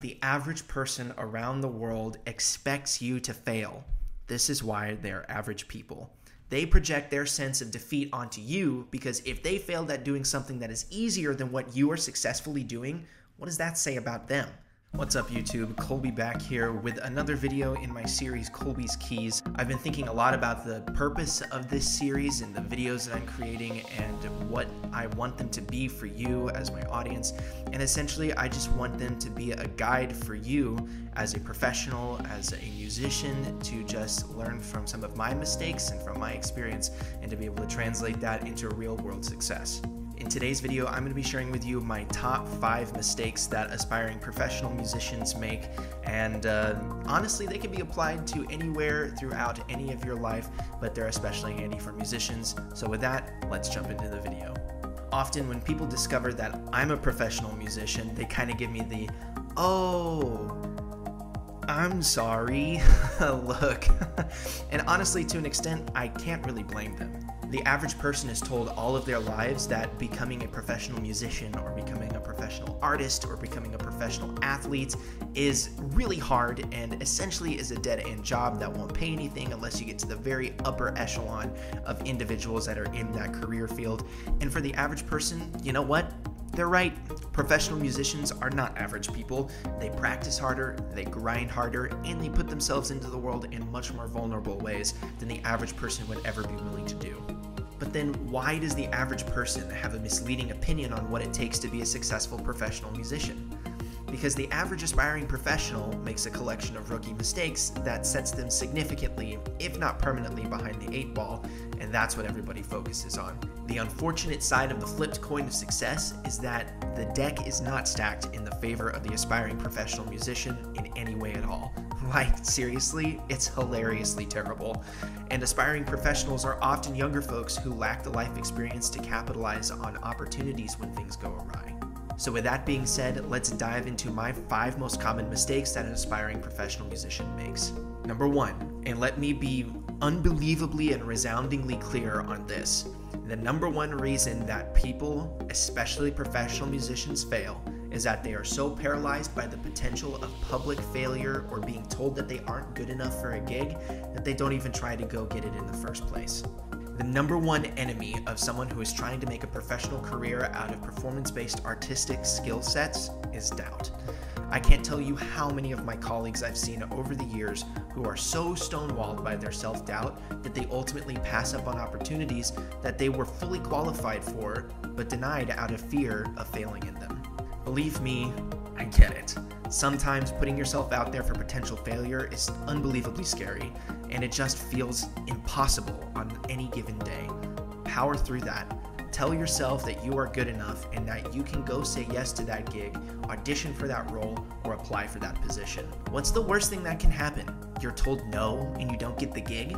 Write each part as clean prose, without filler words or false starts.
The average person around the world expects you to fail. This is why they're average people. They project their sense of defeat onto you because if they failed at doing something that is easier than what you are successfully doing, what does that say about them? What's up YouTube, Kolby back here with another video in my series Kolby's Keys. I've been thinking a lot about the purpose of this series and the videos that I'm creating and what I want them to be for you as my audience. And essentially I just want them to be a guide for you as a professional, as a musician, to just learn from some of my mistakes and from my experience and to be able to translate that into real world success. In today's video, I'm going to be sharing with you my top 5 mistakes that aspiring professional musicians make, and honestly, they can be applied to anywhere throughout any of your life, but they're especially handy for musicians. So with that, let's jump into the video. Often when people discover that I'm a professional musician, they kind of give me the, "Oh, I'm sorry," look. And honestly, to an extent, I can't really blame them. The average person is told all of their lives that becoming a professional musician or becoming a professional artist or becoming a professional athlete is really hard and essentially is a dead-end job that won't pay anything unless you get to the very upper echelon of individuals that are in that career field. And for the average person, you know what? They're right. Professional musicians are not average people. They practice harder, they grind harder, and they put themselves into the world in much more vulnerable ways than the average person would ever be willing to do. But then why does the average person have a misleading opinion on what it takes to be a successful professional musician? Because the average aspiring professional makes a collection of rookie mistakes that sets them significantly, if not permanently, behind the 8 ball, and that's what everybody focuses on. The unfortunate side of the flipped coin of success is that the deck is not stacked in the favor of the aspiring professional musician in any way at all. Like, seriously, it's hilariously terrible. And aspiring professionals are often younger folks who lack the life experience to capitalize on opportunities when things go awry. So with that being said, let's dive into my 5 most common mistakes that an aspiring professional musician makes. Number 1, and let me be unbelievably and resoundingly clear on this. The number 1 reason that people, especially professional musicians, fail is that they are so paralyzed by the potential of public failure or being told that they aren't good enough for a gig that they don't even try to go get it in the first place. The number 1 enemy of someone who is trying to make a professional career out of performance-based artistic skill sets is doubt. I can't tell you how many of my colleagues I've seen over the years who are so stonewalled by their self-doubt that they ultimately pass up on opportunities that they were fully qualified for, but denied out of fear of failing in them. Believe me, I get it. Sometimes putting yourself out there for potential failure is unbelievably scary, and it just feels impossible on any given day. Power through that. Tell yourself that you are good enough and that you can go say yes to that gig, audition for that role, or apply for that position. What's the worst thing that can happen? You're told no and you don't get the gig?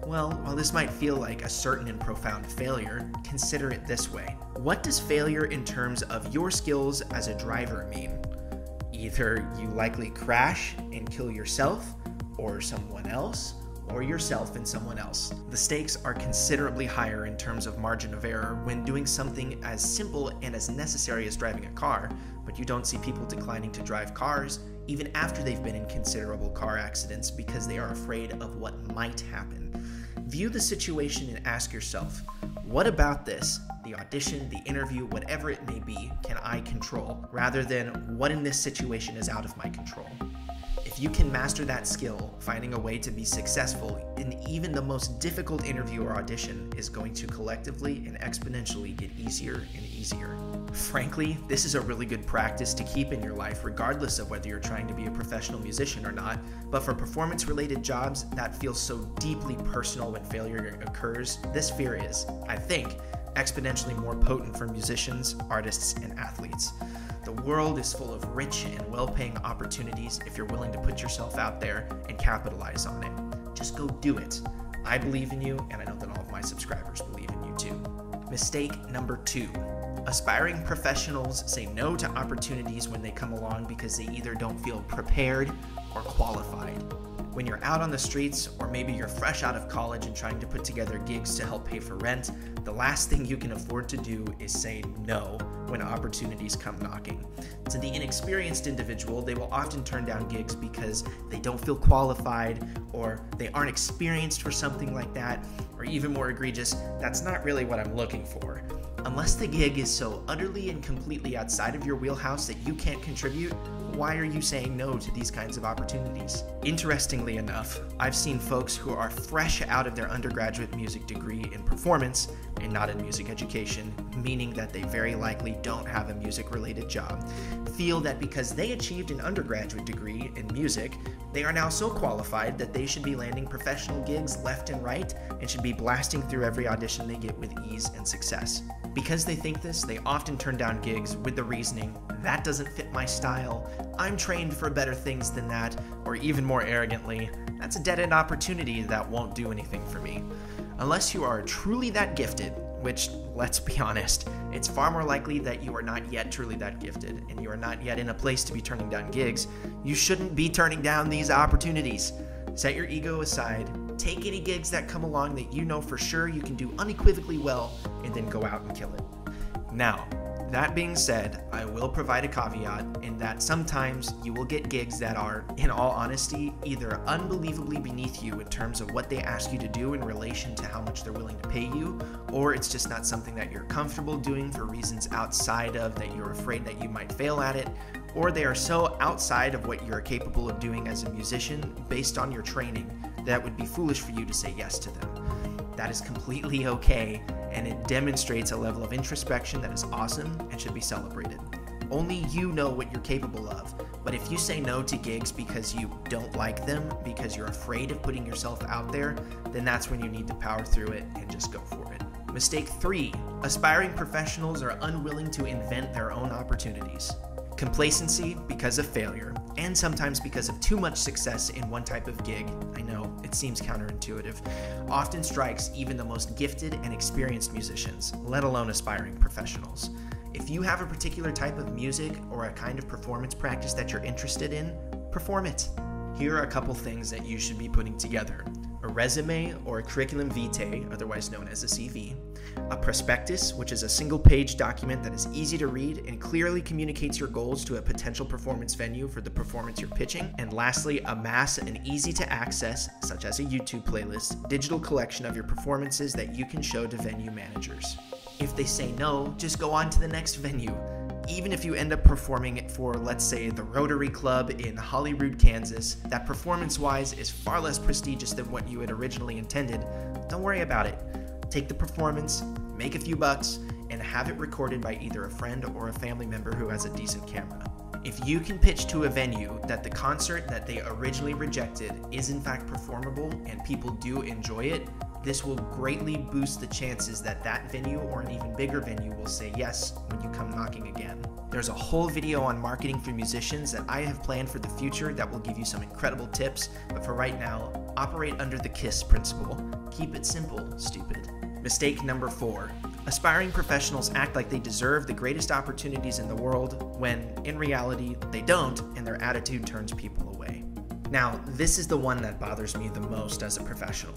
Well, while this might feel like a certain and profound failure, consider it this way. What does failure in terms of your skills as a driver mean? Either you likely crash and kill yourself, or someone else, or yourself and someone else. The stakes are considerably higher in terms of margin of error when doing something as simple and as necessary as driving a car, but you don't see people declining to drive cars even after they've been in considerable car accidents because they are afraid of what might happen. View the situation and ask yourself, what about this, the audition, the interview, whatever it may be, can I control, rather than what in this situation is out of my control? If you can master that skill, finding a way to be successful in even the most difficult interview or audition is going to collectively and exponentially get easier and easier. Frankly, this is a really good practice to keep in your life regardless of whether you're trying to be a professional musician or not, but for performance-related jobs that feel so deeply personal when failure occurs, this fear is, I think, exponentially more potent for musicians, artists, and athletes. The world is full of rich and well-paying opportunities if you're willing to put yourself out there and capitalize on it. Just go do it. I believe in you, and I know that all of my subscribers believe in you too. Mistake number 2. Aspiring professionals say no to opportunities when they come along because they either don't feel prepared or qualified. When you're out on the streets, or maybe you're fresh out of college and trying to put together gigs to help pay for rent, the last thing you can afford to do is say no when opportunities come knocking. To the inexperienced individual, they will often turn down gigs because they don't feel qualified, or they aren't experienced for something like that, or even more egregious, that's not really what I'm looking for. Unless the gig is so utterly and completely outside of your wheelhouse that you can't contribute, why are you saying no to these kinds of opportunities? Interestingly enough, I've seen folks who are fresh out of their undergraduate music degree in performance and not in music education, meaning that they very likely don't have a music-related job, feel that because they achieved an undergraduate degree in music, they are now so qualified that they should be landing professional gigs left and right and should be blasting through every audition they get with ease and success. Because they think this, they often turn down gigs with the reasoning, that doesn't fit my style, I'm trained for better things than that, or even more arrogantly, that's a dead-end opportunity that won't do anything for me. Unless you are truly that gifted, which, let's be honest, it's far more likely that you are not yet truly that gifted, and you are not yet in a place to be turning down gigs, you shouldn't be turning down these opportunities. Set your ego aside, take any gigs that come along that you know for sure you can do unequivocally well, and then go out and kill it. Now, that being said, I will provide a caveat in that sometimes you will get gigs that are, in all honesty, either unbelievably beneath you in terms of what they ask you to do in relation to how much they're willing to pay you, or it's just not something that you're comfortable doing for reasons outside of that you're afraid that you might fail at it, or they are so outside of what you're capable of doing as a musician based on your training that it would be foolish for you to say yes to them. That is completely okay, and it demonstrates a level of introspection that is awesome and should be celebrated. Only you know what you're capable of, but if you say no to gigs because you don't like them, because you're afraid of putting yourself out there, then that's when you need to power through it and just go for it. Mistake 3, aspiring professionals are unwilling to invent their own opportunities. Complacency because of failure, and sometimes because of too much success in one type of gig, I know, it seems counterintuitive, often strikes even the most gifted and experienced musicians, let alone aspiring professionals. If you have a particular type of music or a kind of performance practice that you're interested in, perform it. Here are a couple things that you should be putting together. A resume or a curriculum vitae, otherwise known as a CV, a prospectus, which is a single-page document that is easy to read and clearly communicates your goals to a potential performance venue for the performance you're pitching, and lastly, amass an easy-to-access, such as a YouTube playlist, digital collection of your performances that you can show to venue managers. If they say no, just go on to the next venue. Even if you end up performing for, let's say, the Rotary Club in Holyrood, Kansas, that performance-wise is far less prestigious than what you had originally intended, don't worry about it. Take the performance, make a few bucks, and have it recorded by either a friend or a family member who has a decent camera. If you can pitch to a venue that the concert that they originally rejected is in fact performable and people do enjoy it, this will greatly boost the chances that that venue or an even bigger venue will say yes when you come knocking again. There's a whole video on marketing for musicians that I have planned for the future that will give you some incredible tips, but for right now, operate under the KISS principle. Keep it simple, stupid. Mistake number 4. Aspiring professionals act like they deserve the greatest opportunities in the world when, in reality, they don't, and their attitude turns people away. Now, this is the one that bothers me the most as a professional.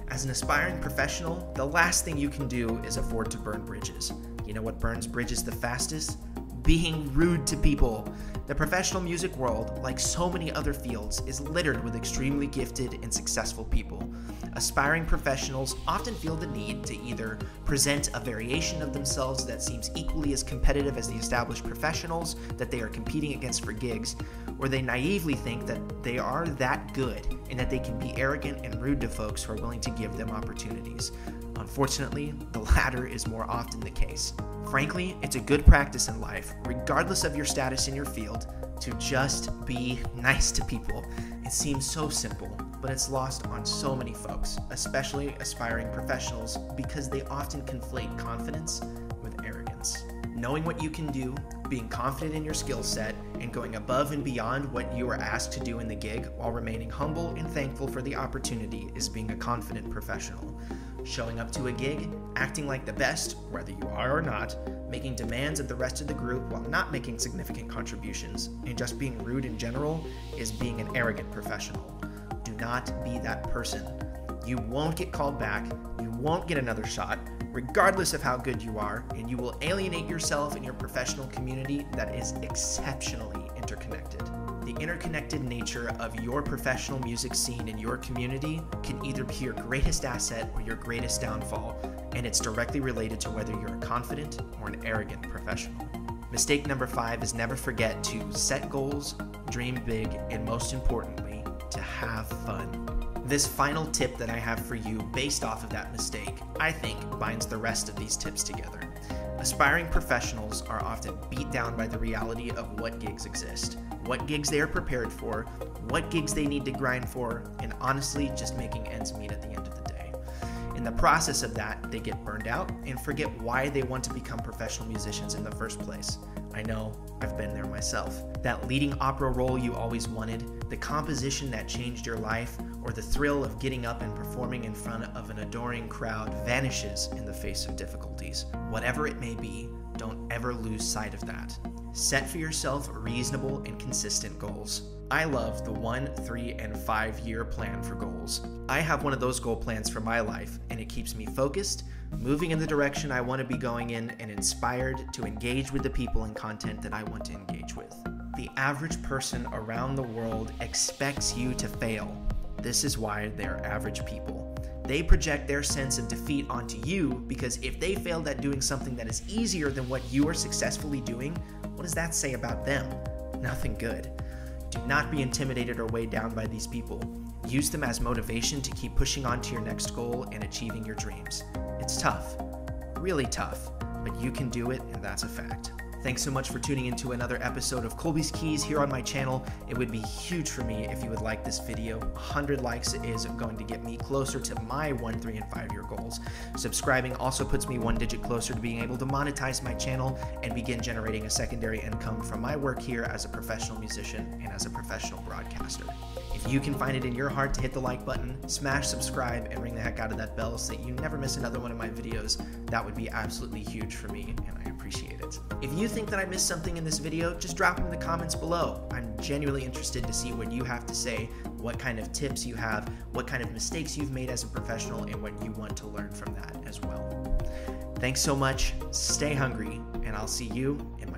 As an aspiring professional, the last thing you can do is afford to burn bridges. You know what burns bridges the fastest? Being rude to people. The professional music world, like so many other fields, is littered with extremely gifted and successful people. Aspiring professionals often feel the need to either present a variation of themselves that seems equally as competitive as the established professionals that they are competing against for gigs, or they naively think that they are that good and that they can be arrogant and rude to folks who are willing to give them opportunities. Unfortunately, the latter is more often the case. Frankly, it's a good practice in life, regardless of your status in your field, to just be nice to people. It seems so simple, but it's lost on so many folks, especially aspiring professionals, because they often conflate confidence with arrogance. Knowing what you can do, being confident in your skill set, and going above and beyond what you are asked to do in the gig while remaining humble and thankful for the opportunity is being a confident professional. Showing up to a gig, acting like the best, whether you are or not, making demands of the rest of the group while not making significant contributions, and just being rude in general is being an arrogant professional. Do not be that person. You won't get called back, you won't get another shot, regardless of how good you are, and you will alienate yourself in your professional community that is exceptionally interconnected. The interconnected nature of your professional music scene in your community can either be your greatest asset or your greatest downfall, and it's directly related to whether you're a confident or an arrogant professional. Mistake number 5 is never forget to set goals, dream big, and most importantly, to have fun. This final tip that I have for you based off of that mistake, I think binds the rest of these tips together. Aspiring professionals are often beat down by the reality of what gigs exist, what gigs they are prepared for, what gigs they need to grind for, and honestly, just making ends meet at the end of the day. In the process of that, they get burned out and forget why they want to become professional musicians in the first place. I know, I've been there myself. That leading opera role you always wanted, the composition that changed your life, or the thrill of getting up and performing in front of an adoring crowd vanishes in the face of difficulties. Whatever it may be, don't ever lose sight of that. Set for yourself reasonable and consistent goals. I love the 1, 3, and 5 year plan for goals. I have one of those goal plans for my life, and it keeps me focused, moving in the direction I want to be going in, and inspired to engage with the people and content that I want to engage with. The average person around the world expects you to fail. This is why they're average people. They project their sense of defeat onto you because if they failed at doing something that is easier than what you are successfully doing, what does that say about them? Nothing good. Do not be intimidated or weighed down by these people. Use them as motivation to keep pushing on to your next goal and achieving your dreams. It's tough, really tough, but you can do it, and that's a fact. Thanks so much for tuning into another episode of Kolby's Keys here on my channel. It would be huge for me if you would like this video. 100 likes is going to get me closer to my 1, 3, and 5 year goals. Subscribing also puts me 1 digit closer to being able to monetize my channel and begin generating a secondary income from my work here as a professional musician and as a professional broadcaster. If you can find it in your heart to hit the like button, smash subscribe, and ring the heck out of that bell so that you never miss another one of my videos, that would be absolutely huge for me, and I appreciate it. If you think that I missed something in this video, just drop them in the comments below. I'm genuinely interested to see what you have to say, what kind of tips you have, what kind of mistakes you've made as a professional, and what you want to learn from that as well. Thanks so much, stay hungry, and I'll see you in